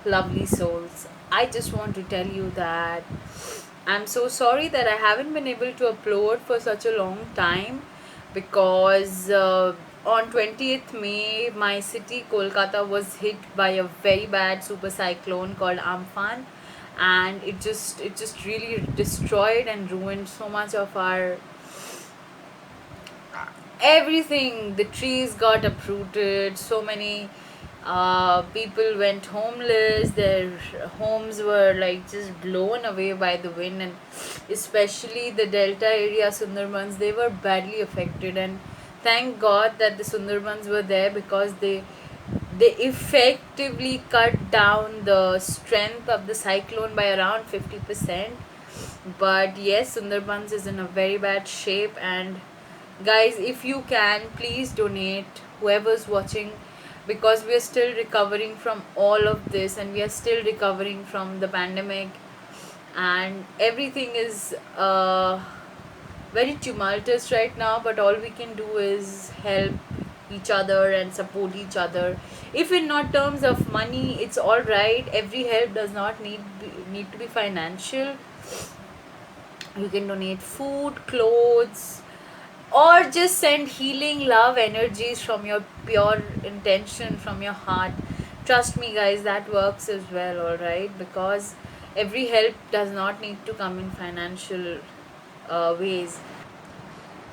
lovely souls. I just want to tell you that I'm so sorry that I haven't been able to upload for such a long time because on 20th May, my city, Kolkata, was hit by a very bad super cyclone called Amphan, and it just really destroyed and ruined so much of our everything. The trees got uprooted, so many people went homeless, their homes were like just blown away by the wind, and especially the delta area Sundarbans, they were badly affected. And thank god that the Sundarbans were there because they effectively cut down the strength of the cyclone by around 50%. But yes, Sundarbans is in a very bad shape. And guys, if you can, please donate, whoever's watching, because we are still recovering from all of this, and we are still recovering from the pandemic, and everything is very tumultuous right now. But all we can do is help each other and support each other. If in not terms of money, it's all right. Every help does not need to be financial. You can donate food, clothes, or just send healing love energies from your pure intention, from your heart. Trust me, guys, that works as well, all right? Because every help does not need to come in financial ways.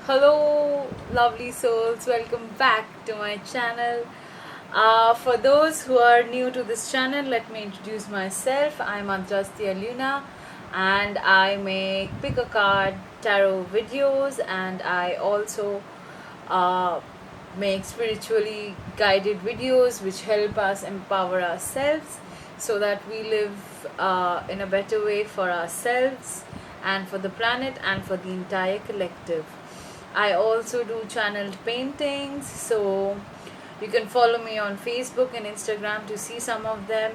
Hello, lovely souls, welcome back to my channel. For those who are new to this channel, let me introduce myself. I'm Adrastia Luna, and I make pick a card tarot videos, and I also uh, make spiritually guided videos which help us empower ourselves so that we live in a better way for ourselves and for the planet and for the entire collective. I also do channeled paintings, so you can follow me on Facebook and Instagram to see some of them.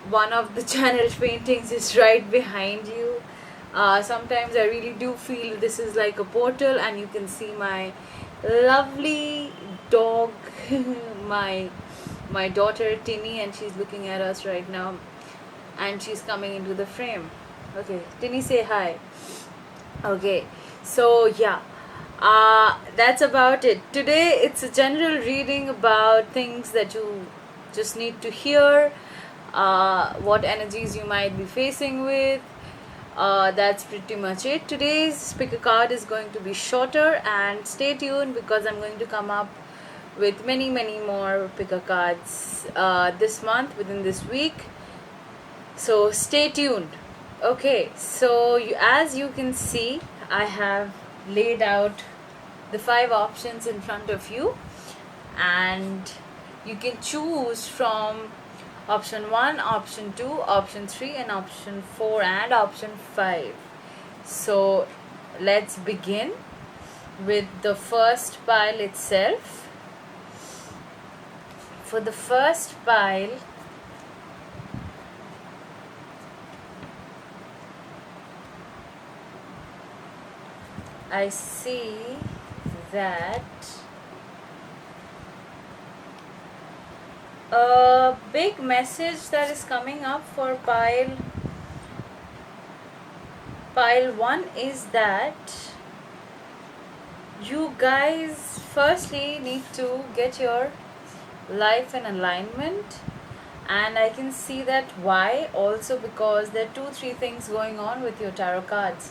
One of the channeled paintings is right behind you. Sometimes I really do feel this is like a portal, and you can see my lovely dog, my daughter Tinny, and she's looking at us right now, and she's coming into the frame. Okay, Tinny, say hi. Okay, so yeah, that's about it. Today it's a general reading about things that you just need to hear, what energies you might be facing with. That's pretty much it. Today's pick a card is going to be shorter, and stay tuned because I'm going to come up with many more pick a cards this month, within this week. So stay tuned. Okay, so as you can see, I have laid out the 5 options in front of you, and you can choose from option 1, option 2, option 3, and option 4, and option 5. So let's begin with the first pile itself. For the first pile, I see that a big message that is coming up for pile 1 is that you guys firstly need to get your life in alignment. And I can see that why, also because there are 2-3 things going on with your tarot cards.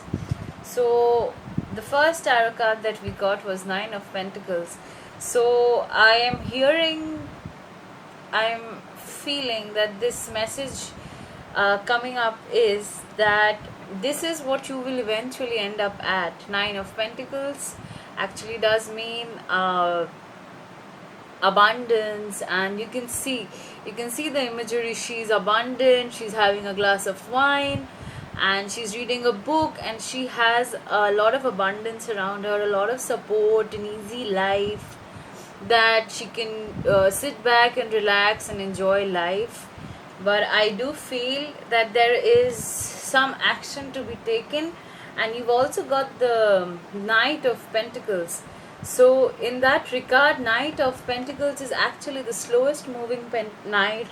So the first tarot card that we got was 9 of Pentacles. So I'm feeling that this message coming up is that this is what you will eventually end up at. 9 of Pentacles actually does mean abundance, and you can see the imagery. She's abundant, she's having a glass of wine, and she's reading a book, and she has a lot of abundance around her, a lot of support, an easy life, that she can sit back and relax and enjoy life. But I do feel that there is some action to be taken, and you've also got the Knight of Pentacles. So in that regard, Knight of Pentacles is actually the slowest moving knight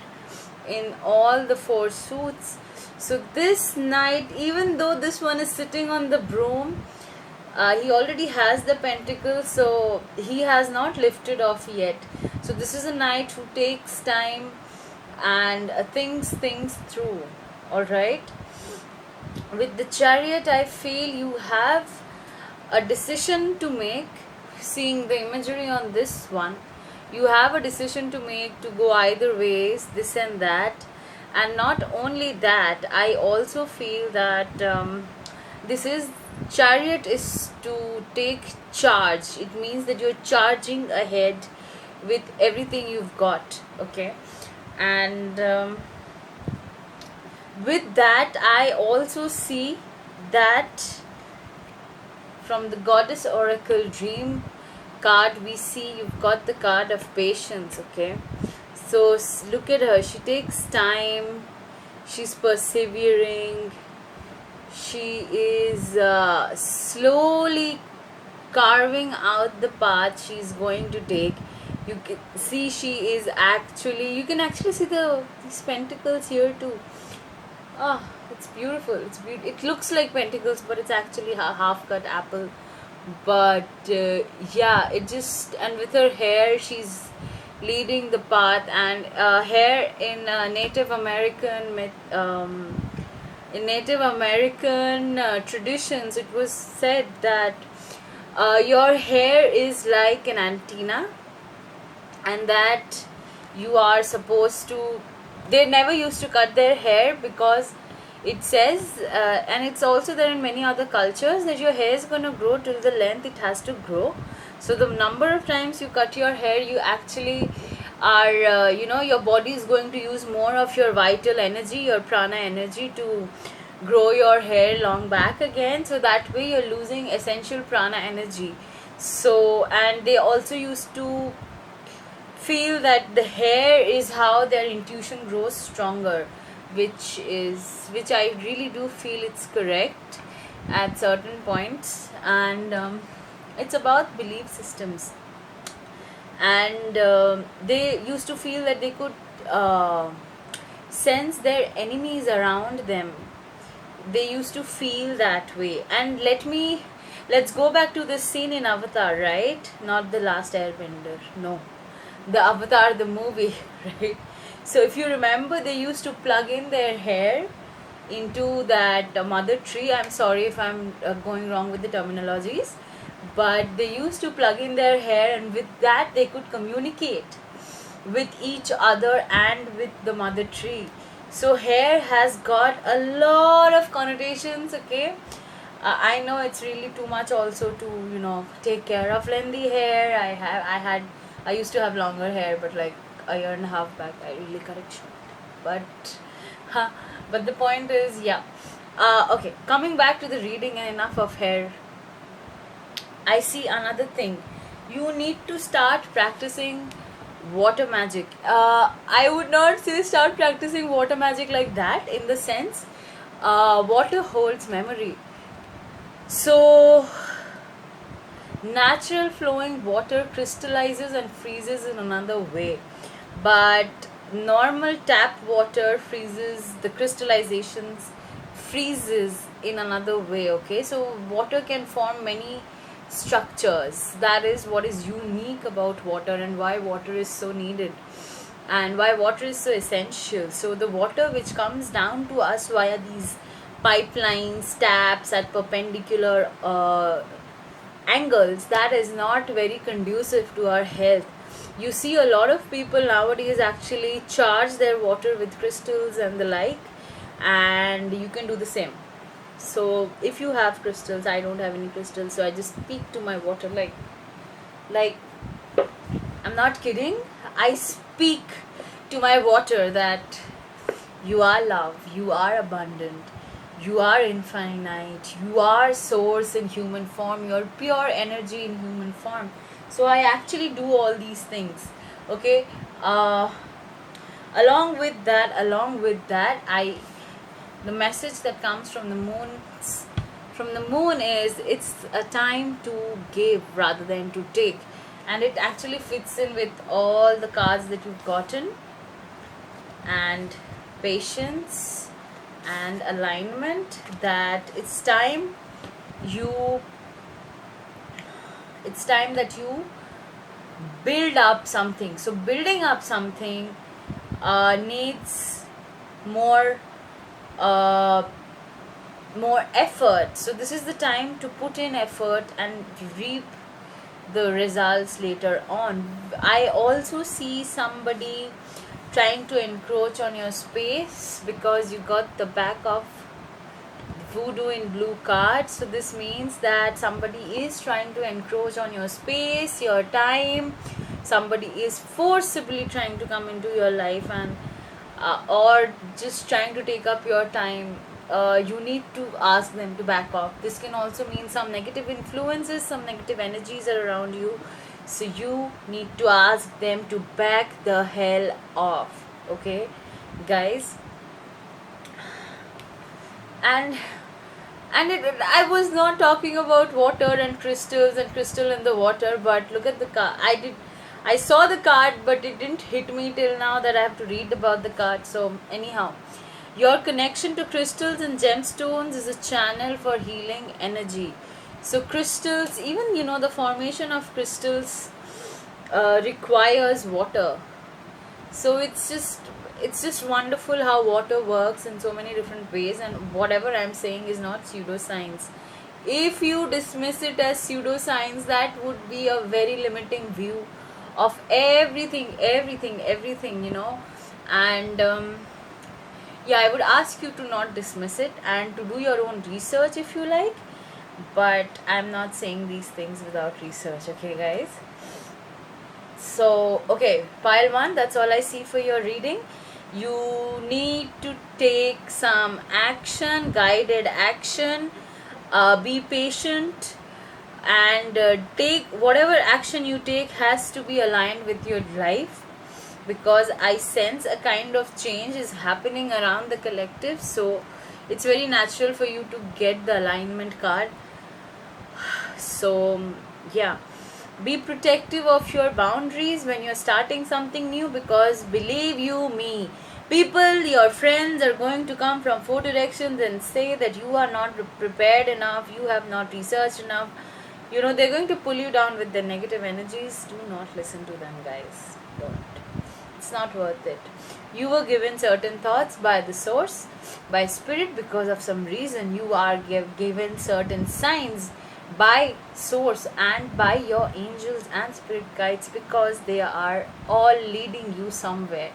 in all the four suits. So this knight, even though this one is sitting on the broom, he already has the pentacle, so he has not lifted off yet. So this is a knight who takes time and thinks things through. All right. With the chariot, I feel you have a decision to make. Seeing the imagery on this one, you have a decision to make to go either ways, this and that. And not only that, I also feel that this is chariot is to take charge. It means that you're charging ahead with everything you've got. Okay. And with that, I also see that from the goddess oracle dream card, we see you've got the card of patience. Okay, so look at her, she takes time, she's persevering, she is slowly carving out the path she's going to take. You can see she is actually, you can actually see these pentacles here too. Ah, it's beautiful. It looks like pentacles, but it's actually a half-cut apple. But yeah, it just, and with her hair, she's leading the path. And hair in Native American traditions, it was said that your hair is like an antenna, and that you are supposed to, they never used to cut their hair because it says and it's also there in many other cultures, that your hair is going to grow till the length it has to grow. So the number of times you cut your hair, you actually are your body is going to use more of your vital energy, your prana energy, to grow your hair long back again. So that way you're losing essential prana energy. So, and they also used to feel that the hair is how their intuition grows stronger, which I really do feel it's correct at certain points. And it's about belief systems. And they used to feel that they could sense their enemies around them. They used to feel that way. And let's go back to this scene in Avatar, right? Not the Last Airbender, no, the Avatar, the movie, right? So if you remember, they used to plug in their hair into that mother tree. I'm sorry if I'm going wrong with the terminologies, but they used to plug in their hair, and with that they could communicate with each other and with the mother tree. So hair has got a lot of connotations. Okay, I know it's really too much also to take care of lengthy hair. I used to have longer hair, but like a year and a half back I really cut it short. But the point is, yeah. Okay, coming back to the reading, and enough of hair, I see another thing. You need to start practicing water magic. I would not say start practicing water magic like that, in the sense water holds memory. So natural flowing water crystallizes and freezes in another way, but normal tap water freezes, the crystallizations freezes in another way. Okay, so water can form many structures. That is what is unique about water, and why water is so needed, and why water is so essential. So the water which comes down to us via these pipelines, taps at perpendicular angles, that is not very conducive to our health. You see a lot of people nowadays actually charge their water with crystals and the like, and you can do the same. So if you have crystals, I don't have any crystals, so I just speak to my water like I'm not kidding. I speak to my water that you are love, you are abundant, you are infinite, you are source in human form, you are pure energy in human form. So I actually do all these things. Okay, along with that, the message that comes from the moon is, it's a time to give rather than to take, and it actually fits in with all the cards that you've gotten. and patience and alignment, that you it's time that you build up something. So building up something needs more uh, more effort. So this is the time to put in effort and reap the results later on. I also see somebody trying to encroach on your space because you got the back of voodoo in blue card. So this means that somebody is trying to encroach on your space, your time. Somebody is forcibly trying to come into your life, and or just trying to take up your time. You need to ask them to back off. This can also mean some negative influences, some negative energies are around you, so you need to ask them to back the hell off. Okay, guys. and I was not talking about water and crystals and crystal in the water, but look at the card. I saw the card, but it didn't hit me till now that I have to read about the card. So anyhow, your connection to crystals and gemstones is a channel for healing energy. So crystals, even the formation of crystals requires water. So it's just wonderful how water works in so many different ways, and whatever I'm saying is not pseudoscience. If you dismiss it as pseudoscience, that would be a very limiting view of everything. And yeah, I would ask you to not dismiss it and to do your own research if you like, but I'm not saying these things without research. Okay, guys. So okay, pile 1, that's all I see for your reading. You need to take some action, guided action. Be patient, and take whatever action you take has to be aligned with your life, because I sense a kind of change is happening around the collective. So it's very natural for you to get the alignment card. So yeah, be protective of your boundaries when you're starting something new, because believe you me, people, your friends, are going to come from 4 directions and say that you are not prepared enough, you have not researched enough. They're going to pull you down with their negative energies. Do not listen to them, guys. Don't. It's not worth it. You were given certain thoughts by the source, by spirit, because of some reason. You are given certain signs by source and by your angels and spirit guides, because they are all leading you somewhere.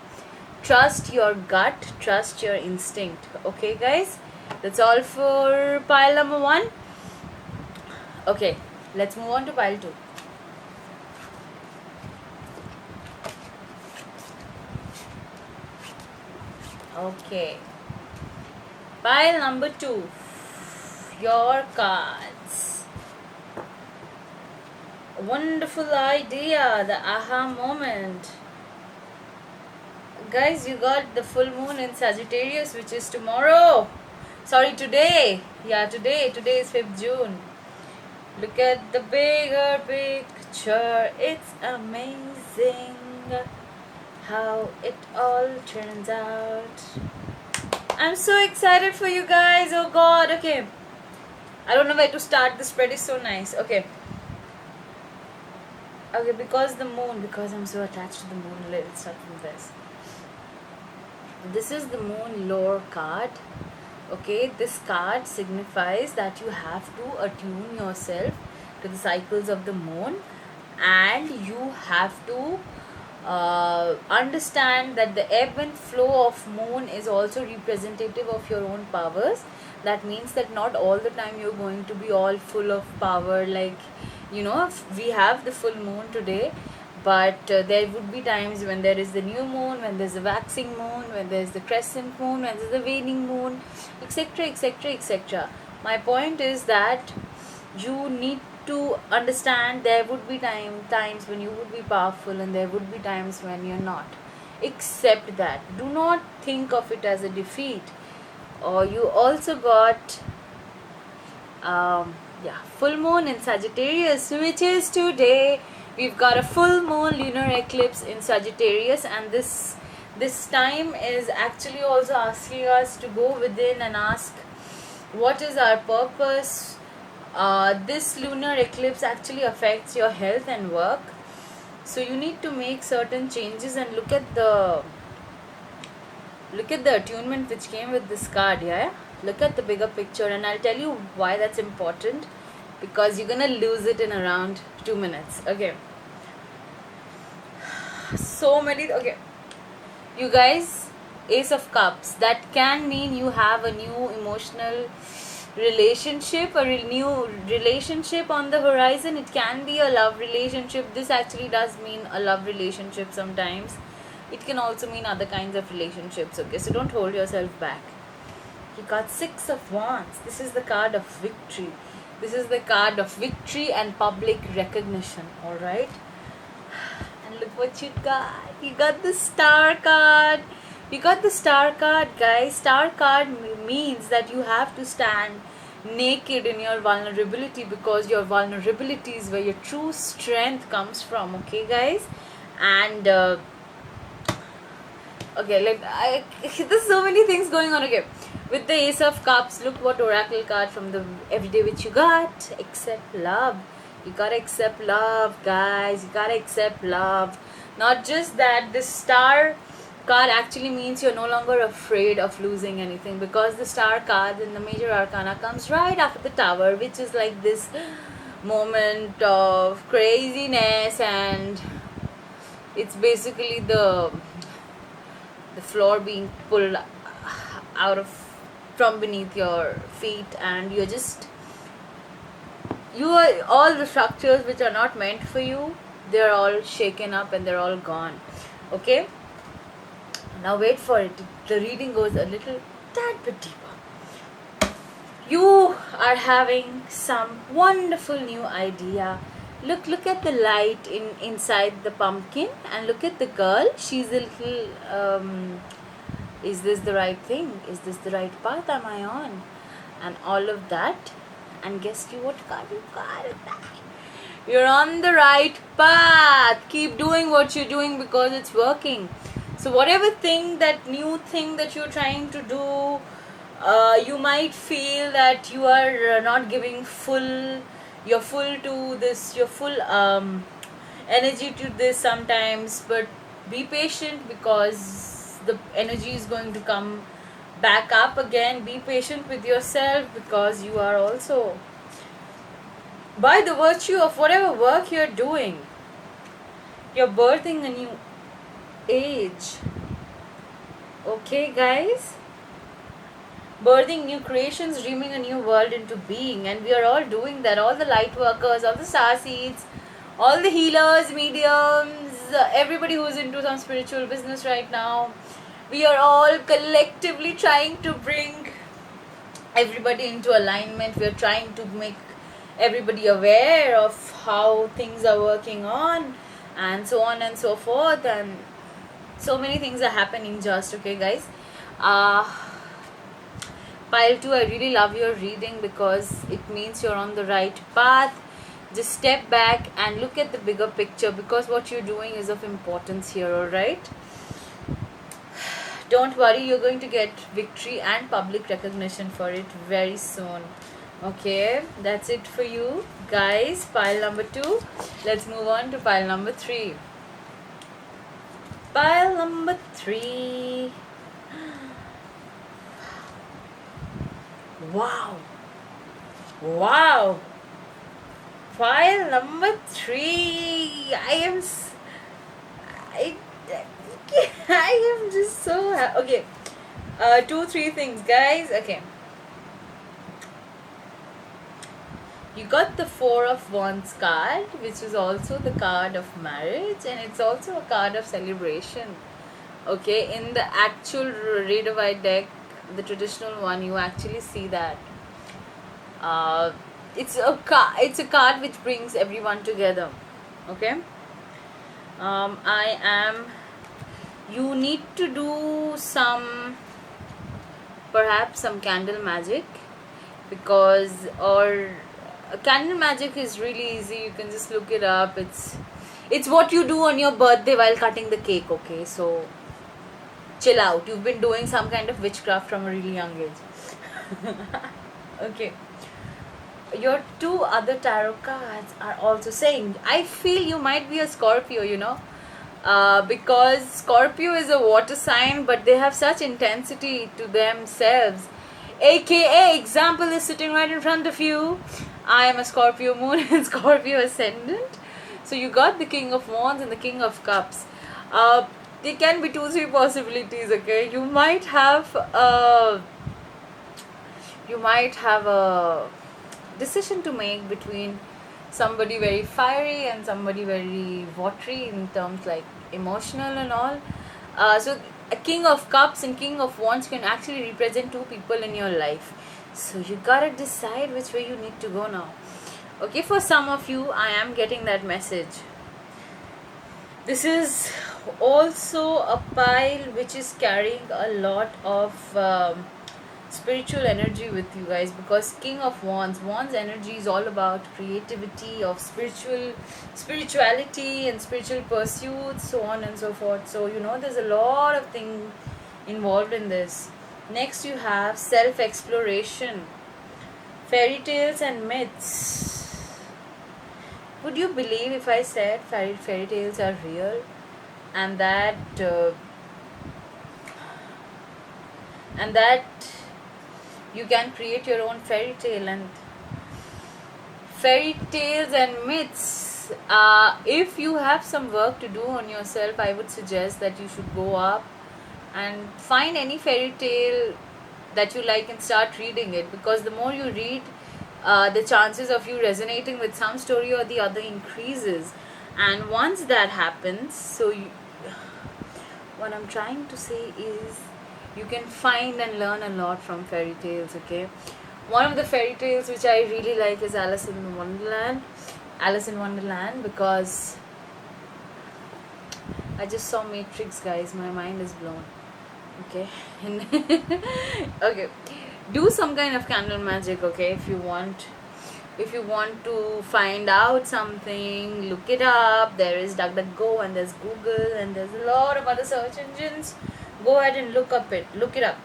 Trust your gut, trust your instinct. Okay, guys, that's all for pile number 1. Okay, let's move on to pile 2. Okay, pile number 2, your cards. Wonderful idea, the aha moment. Guys, you got the full moon in Sagittarius, which is tomorrow. Sorry, today. Yeah, today is 5th June. Look at the bigger picture. It's amazing how it all turns out. I'm so excited for you guys. Oh god. Okay, I don't know where to start. The spread is so nice. Okay, because I'm so attached to the moon. Let's start from this. This is the moon lore card. Okay, this card signifies that you have to attune yourself to the cycles of the moon, and you have to understand that the ebb and flow of moon is also representative of your own powers. That means that not all the time you're going to be all full of power. Like, we have the full moon today, but there would be times when there is the new moon, when there's the waxing moon, when there's the crescent moon, when there's the waning moon, etc, etc, etc. My point is that you need to understand there would be times when you would be powerful, and there would be times when you're not. Accept that. Do not think of it as a defeat. Or you also got full moon in Sagittarius, which is today. We've got a full moon lunar eclipse in Sagittarius, and this This time is actually also asking us to go within and ask what is our purpose. This lunar eclipse actually affects your health and work, so you need to make certain changes and look at the attunement which came with this card. Yeah, look at the bigger picture, and I'll tell you why that's important, because you're gonna lose it in around 2 minutes. Okay, so many. Okay, you guys, Ace of Cups, that can mean you have a new emotional relationship, a new relationship on the horizon. It can be a love relationship. This actually does mean a love relationship sometimes. It can also mean other kinds of relationships. Okay, so don't hold yourself back. You got Six of Wands. This is the card of victory. This is the card of victory and public recognition. All right, and look what you got. You got the Star card. You got the Star card, guys. Star card means that you have to stand naked in your vulnerability, because your vulnerability is where your true strength comes from. Okay, guys? And okay, there's so many things going on. Okay, with the Ace of Cups, look what oracle card from the everyday which you got. Accept love. You gotta accept love, guys. You gotta accept love. Not just that, the Star card actually means you're no longer afraid of losing anything, because the Star card in the major arcana comes right after the Tower, which is like this moment of craziness, and it's basically the floor being pulled out of from beneath your feet, and you are all the structures which are not meant for you, they're all shaken up and they're all gone. Okay, now wait for it. The reading goes a little tad bit deeper. You are having some wonderful new idea. Look at the light inside the pumpkin, and look at the girl. She's a little is this the right thing? Is this the right path am I on? And all of that. And guess what card you got? You're on the right path. Keep doing what you're doing because it's working. So whatever new thing that you're trying to do, you might feel that you are not giving your full energy to this sometimes, but be patient, because the energy is going to come back up again. Be patient with yourself, because you are also, by the virtue of whatever work you're doing, you're birthing a new age. Okay, guys? Birthing new creations, dreaming a new world into being, and we are all doing that. All the light workers, all the star seeds, all the healers, mediums, everybody who's into some spiritual business right now, we are all collectively trying to bring everybody into alignment. We are trying to make everybody aware of how things are working on, and so on and so forth, and so many things are happening. Just okay, guys. Pile 2, I really love your reading, because it means you're on the right path. Just step back and look at the bigger picture, because what you're doing is of importance here. All right, don't worry, you're going to get victory and public recognition for it very soon. Okay, that's it for you guys. Pile number 2. Let's move on to pile number 3. Pile number 3. Wow, pile number 3. I am just so happy. Okay, 2-3 things, guys. Okay, you got the 4 of Wands card, which is also the card of marriage, and it's also a card of celebration. Okay, in the actual Rider White deck, the traditional one, you actually see that it's a card which brings everyone together. Okay, you need to do perhaps some candle magic, because candle magic is really easy. You can just look it up. It's what you do on your birthday while cutting the cake. Okay, so chill out. You've been doing some kind of witchcraft from a really young age. Okay. Your two other tarot cards are also saying, I feel you might be a Scorpio, because Scorpio is a water sign, but they have such intensity to themselves. AKA, example is sitting right in front of you. I am a Scorpio moon and Scorpio ascendant. So you got the King of Wands and the King of Cups. There can be 2-3 possibilities. Okay, you might have a decision to make between somebody very fiery and somebody very watery in terms like emotional and all. So a King of Cups and King of Wands can actually represent two people in your life. So you gotta decide which way you need to go now. Okay, for some of you, I am getting that message. This is also a pile which is carrying a lot of spiritual energy with you guys, because King of Wands energy is all about creativity, of spirituality and spiritual pursuits, so on and so forth. So there's a lot of things involved in this. Next you have self-exploration, fairy tales and myths. Would you believe if I said fairy tales are real, and that you can create your own fairy tale? And fairy tales and myths, if you have some work to do on yourself, I would suggest that you should go up and find any fairy tale that you like and start reading it, because the more you read, the chances of you resonating with some story or the other increases. And once that happens, what I'm trying to say is, you can find and learn a lot from fairy tales. Okay, one of the fairy tales which I really like is Alice in Wonderland, because I just saw Matrix, guys. My mind is blown. Okay. Okay, do some kind of candle magic. Okay, if you want to find out something, look it up. There is DuckDuckGo and there's Google and there's a lot of other search engines. Go ahead and look it up.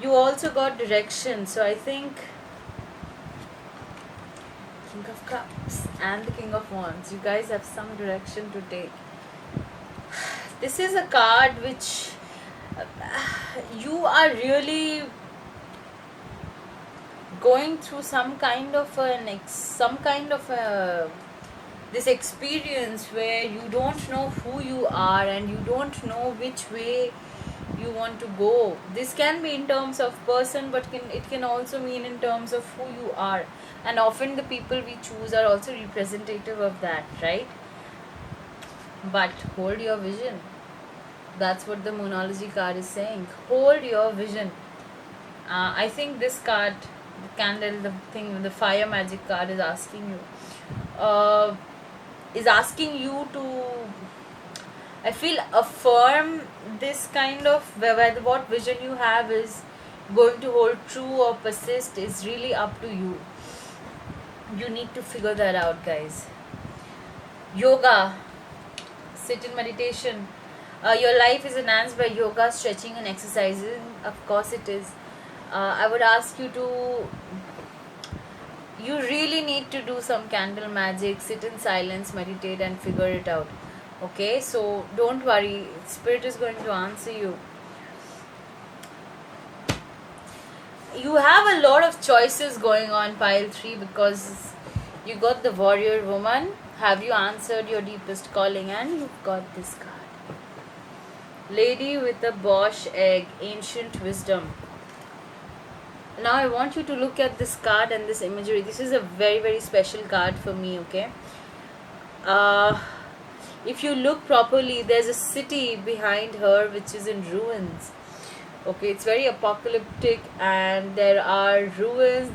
You also got directions. So I think King of Cups and the King of Wands, you guys have some direction to take. This is a card which you are really going through some kind of this experience where you don't know who you are and you don't know which way you want to go. This can be in terms of person, but it can also mean in terms of who you are, and often the people we choose are also representative of that, right? But hold your vision. That's what the Moonology card is saying. Hold your vision. I think this card, the candle, the fire magic card, is asking you to, I feel, affirm this kind of, whether what vision you have is going to hold true or persist is really up to you. You need to figure that out, guys. Yoga, sit in meditation. Your life is enhanced by yoga, stretching and exercising. Of course it is. I would ask you really need to do some candle magic, sit in silence, meditate and figure it out. Okay, so don't worry, Spirit is going to answer you. You have a lot of choices going on, pile 3, because you got the Warrior Woman. Have you answered your deepest calling? And you've got this card, Lady with a Bosch Egg, Ancient Wisdom. Now I want you to look at this card and this imagery. This is a very, very special card for me, okay? If you look properly, there's a city behind her which is in ruins. Okay, it's very apocalyptic and there are ruins.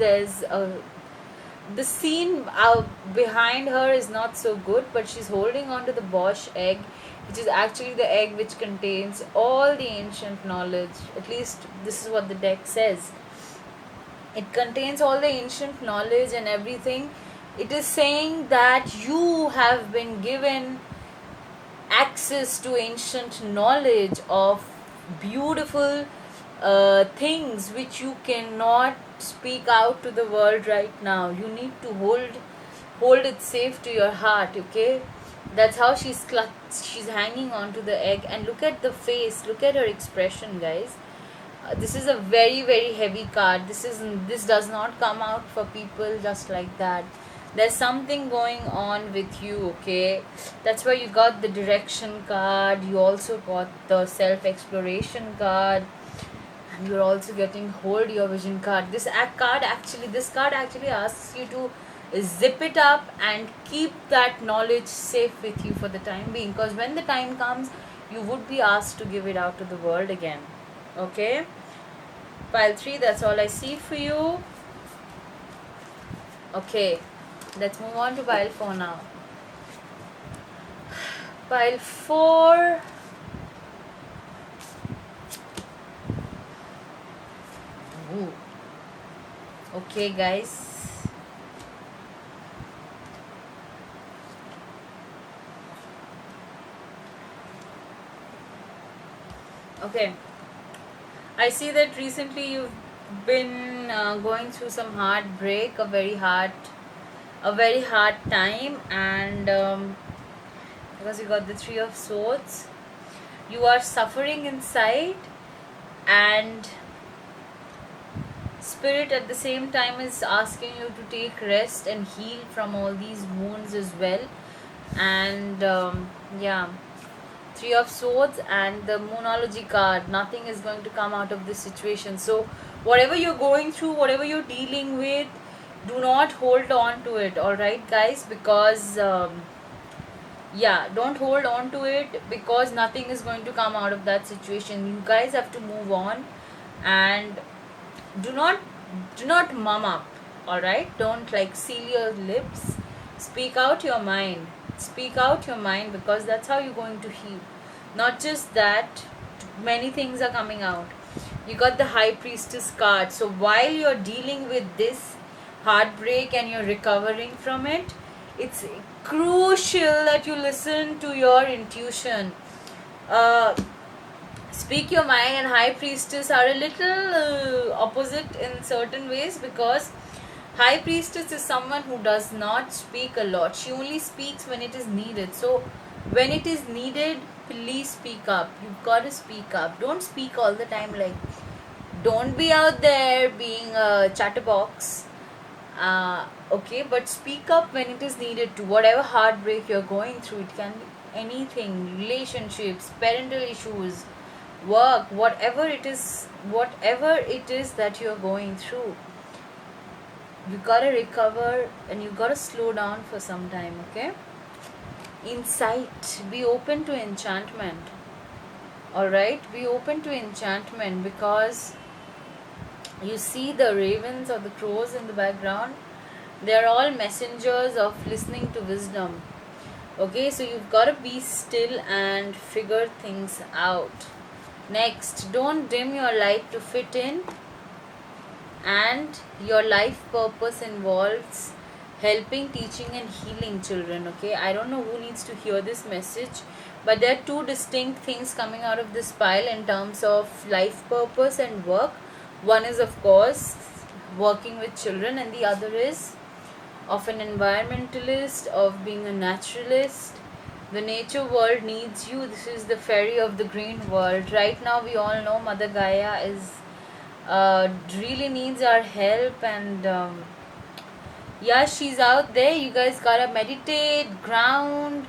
The scene behind her is not so good, but she's holding on to the Bosch Egg, which is actually the egg which contains all the ancient knowledge. At least this is what the deck says. It contains all the ancient knowledge and everything. It is saying that you have been given access to ancient knowledge of beautiful things which you cannot speak out to the world right now. You need to hold it safe to your heart, okay? That's how she's hanging on to the egg, and look at the face, look at her expression, guys. This is a very very heavy card. This does not come out for people just like that. There's something going on with you, okay? That's why you got the direction card. You also got the self exploration card, and you're also getting hold your vision card. This card actually asks you to zip it up and keep that knowledge safe with you for the time being, because when the time comes, you would be asked to give it out to the world again. Okay, pile 3, that's all I see for you. Okay, let's move on to pile 4 now. Pile 4. Ooh. Okay, guys. Okay, I see that recently you've been going through some heartbreak, a very hard time, and because you got the 3 of Swords, you are suffering inside, and Spirit at the same time is asking you to take rest and heal from all these wounds as well. And yeah, 3 of Swords and the Moonology card, nothing is going to come out of this situation. So whatever you're going through, whatever you're dealing with, do not hold on to it, alright guys, because yeah, don't hold on to it, because nothing is going to come out of that situation. You guys have to move on, and do not mum up, alright? Don't like seal your lips. Speak out your mind. Speak out your mind, because that's how you're going to heal. Not just that, many things are coming out. You got the High Priestess card. So while you're dealing with this heartbreak and you're recovering from it, it's crucial that you listen to your intuition. Speak your mind and High Priestess are a little opposite in certain ways, because High Priestess is someone who does not speak a lot. She only speaks when it is needed. So when it is needed, please speak up. You've got to speak up. Don't speak all the time. Like, don't be out there being a chatterbox. Okay, but speak up when it is needed to. Whatever heartbreak you're going through, it can be anything, relationships, parental issues, work, whatever it is that you're going through, you gotta recover and you gotta slow down for some time. Okay, insight, be open to enchantment. All right, be open to enchantment, because you see the ravens or the crows in the background. They are all messengers of listening to wisdom. Okay, so you've got to be still and figure things out. Next, don't dim your light to fit in, and your life purpose involves helping, teaching, and healing children. Okay, I don't know who needs to hear this message, but there are two distinct things coming out of this pile in terms of life purpose and work. One is, of course, working with children, and the other is of an environmentalist, of being a naturalist. The nature world needs you. This is the fairy of the green world. Right now, we all know Mother Gaia is really needs our help, and yeah, she's out there. You guys gotta meditate, ground,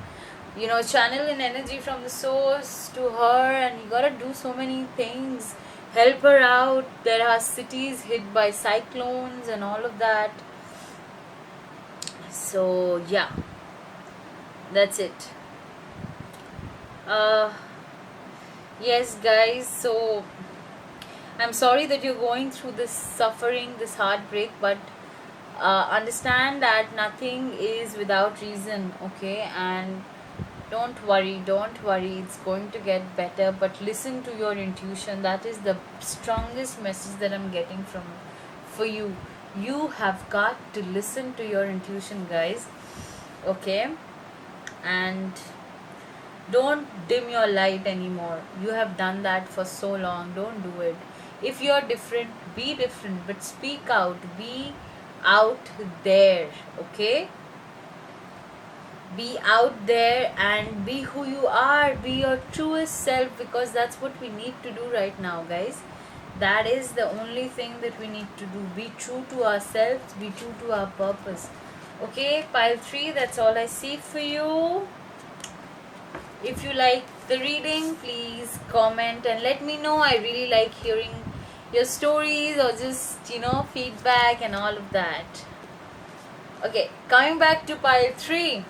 channel in energy from the source to her, and you gotta do so many things. Help her out. There are cities hit by cyclones and all of that. So yeah, that's it. Yes guys, so I'm sorry that you're going through this suffering, this heartbreak, but understand that nothing is without reason. Okay, and don't worry, it's going to get better, but listen to your intuition. That is the strongest message that I'm getting for you. You have got to listen to your intuition, guys. Okay, and Don't dim your light anymore. You have done that for so long. Don't do it. If you're different, be different, but speak out. Be out there, okay? Be out there and be who you are. Be your truest self, because that's what we need to do right now, guys. That is the only thing that we need to do. Be true to ourselves, be true to our purpose. Okay, pile 3, that's all I see for you. If you like the reading, please comment and let me know. I really like hearing your stories or just, feedback and all of that. Okay, coming back to pile 3.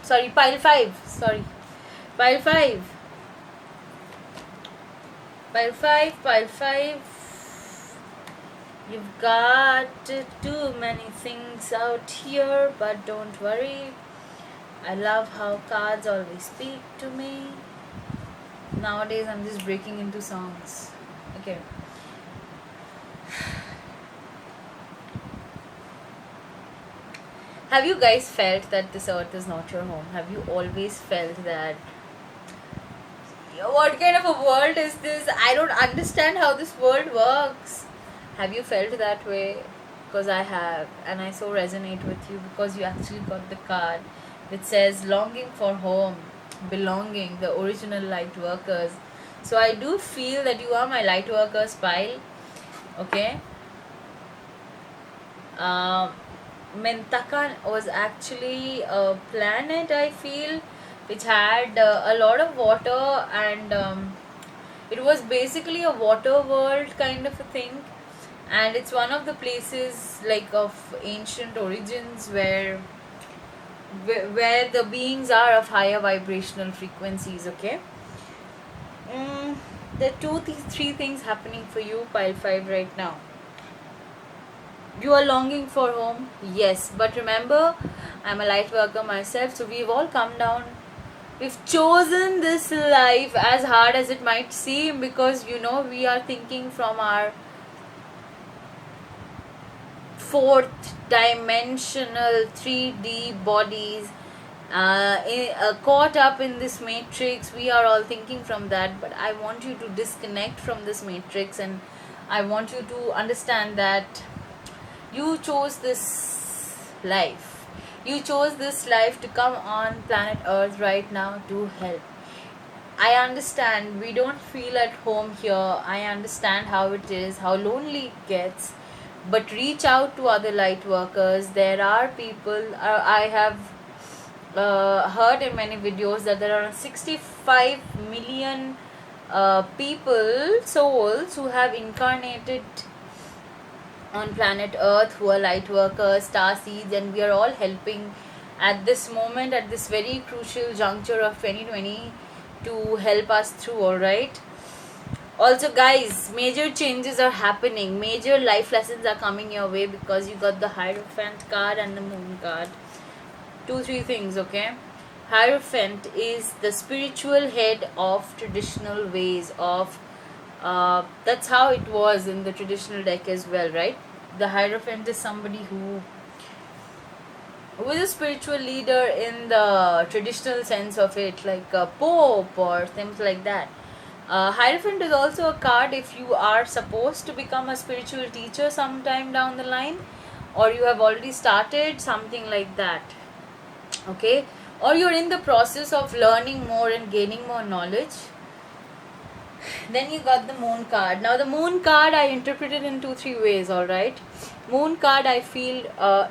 Sorry, pile 5. Sorry. Pile 5. Pile 5, pile 5. You've got too many things out here, but don't worry. I love how cards always speak to me. Nowadays, I'm just breaking into songs. Okay. Have you guys felt that this earth is not your home? Have you always felt that? What kind of a world is this? I don't understand how this world works. Have you felt that way? Because I have, and I so resonate with you because you actually got the card which says longing for home, belonging, the original light workers. So I do feel that you are my light workers pile. Okay. Mentakan was actually a planet, I feel, which had a lot of water, and it was basically a water world kind of a thing. And it's one of the places like of ancient origins where the beings are of higher vibrational frequencies. Okay. There are three things happening for you, pile 5, right now. You are longing for home, yes, but remember, I'm a light worker myself, so we've all come down. We've chosen this life, as hard as it might seem, because we are thinking from our fourth dimensional 3D bodies, caught up in this matrix. We are all thinking from that, but I want you to disconnect from this matrix, and I want you to understand that you chose this life. You chose this life to come on planet Earth right now to help. I understand we don't feel at home here. I understand how it is, how lonely it gets. But reach out to other light workers. There are people, I have heard in many videos that there are 65 million people, souls, who have incarnated on planet Earth, who are light workers, star seeds, and we are all helping at this moment, at this very crucial juncture of 2020, to help us through. Alright. Also, guys, major changes are happening. Major life lessons are coming your way because you got the Hierophant card and the Moon card. 3 things, okay? Hierophant is the spiritual head of traditional ways of that's how it was in the traditional deck as well, right? The Hierophant is somebody who is a spiritual leader in the traditional sense of it, like a pope or things like that. Hierophant is also a card if you are supposed to become a spiritual teacher sometime down the line, or you have already started something like that, okay? Or you're in the process of learning more and gaining more knowledge. Then you got the Moon card. Now the Moon card I interpreted in 2-3 ways. All right, Moon card, I feel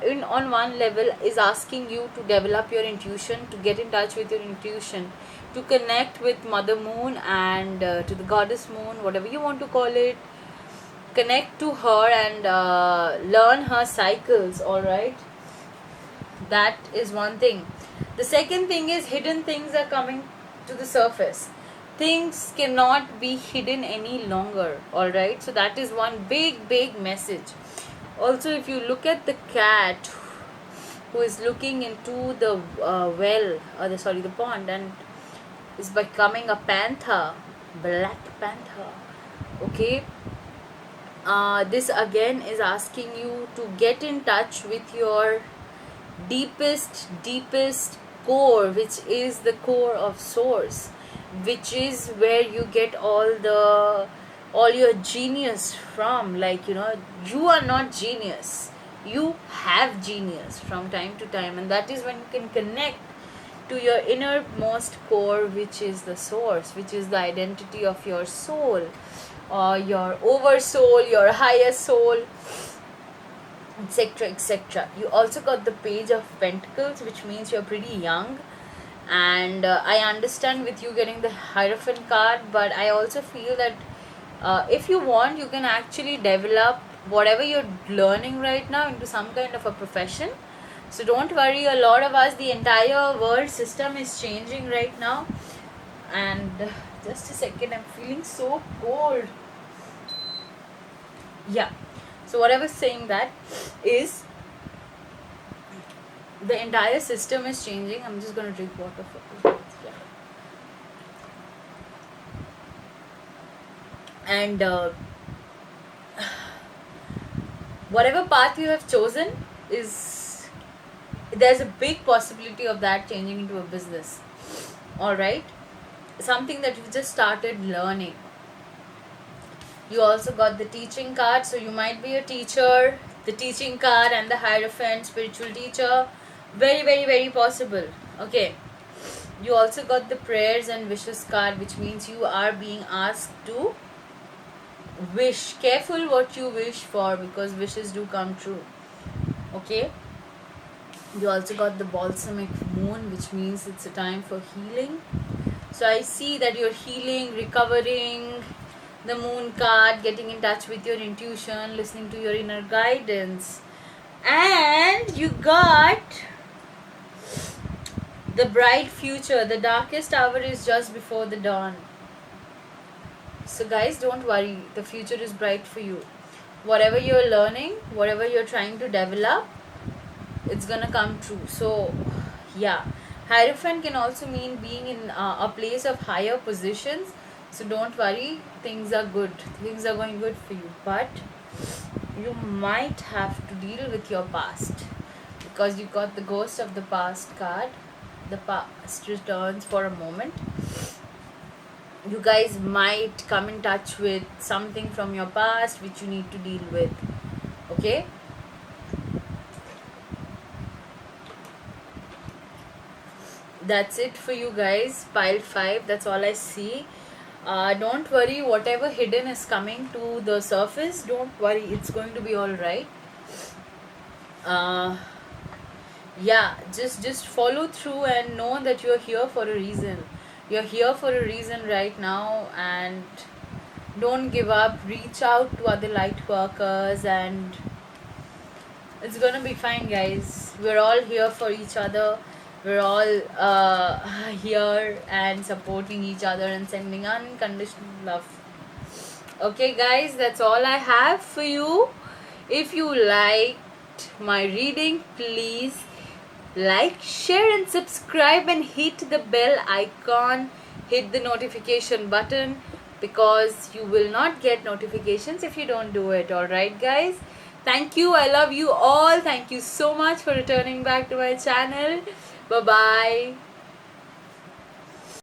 in on one level is asking you to develop your intuition, to get in touch with your intuition, to connect with Mother Moon and to the Goddess Moon, whatever you want to call it. Connect to her and learn her cycles. All right, that is one thing. The second thing is hidden things are coming to the surface. Things cannot be hidden any longer. All right, so that is one big message. Also, if you look at the cat who is looking into the the pond, and is becoming a panther, black panther, okay, this again is asking you to get in touch with your deepest core, which is the core of source, which is where you get all your genius from. Like, you are not genius, you have genius from time to time, and that is when you can connect to your innermost core, which is the source, which is the identity of your soul, or your oversoul, your higher soul, etc., etc. You also got the page of pentacles, which means you're pretty young. And I understand with you getting the hierophant card, but I also feel that if you want, you can actually develop whatever you're learning right now into some kind of a profession. So don't worry, a lot of us, the entire world system is changing right now. And just a second, I'm feeling so cold. Yeah, so what I was saying that is, the entire system is changing. I'm just gonna drink water for 2 minutes. Yeah. And whatever path you have chosen, is there's a big possibility of that changing into a business. All right, something that you've just started learning. You also got the teaching card, so you might be a teacher. The teaching card and the hierophant, spiritual teacher, very, very, very possible. Okay, you also got the prayers and wishes card, which means you are being asked to wish. Careful what you wish for, because wishes do come true. Okay, you also got the balsamic moon, which means it's a time for healing. So I see that you're healing, recovering. The moon card, getting in touch with your intuition, listening to your inner guidance. And you got the bright future. The darkest hour is just before the dawn. So guys, don't worry, the future is bright for you. Whatever you're learning, whatever you're trying to develop, it's gonna come true. So yeah, hierophant can also mean being in a place of higher positions. So don't worry, things are good, things are going good for you. But you might have to deal with your past, because you got the ghost of the past card. The past returns for a moment. You guys might come in touch with something from your past which you need to deal with. Okay, that's it for you guys. Pile 5, that's all I see. Don't worry, whatever hidden is coming to the surface, don't worry, it's going to be all right. Yeah, just follow through and know that you're here for a reason. You're here for a reason right now, and don't give up. Reach out to other light workers, and it's gonna be fine, guys. We're all here for each other. We're all here and supporting each other and sending unconditional love. Okay, guys, that's all I have for you. If you liked my reading, please like, share, and subscribe, and hit the bell icon. Hit the notification button, because you will not get notifications if you don't do it. Alright, guys, thank you. I love you all. Thank you so much for returning back to my channel. Bye bye.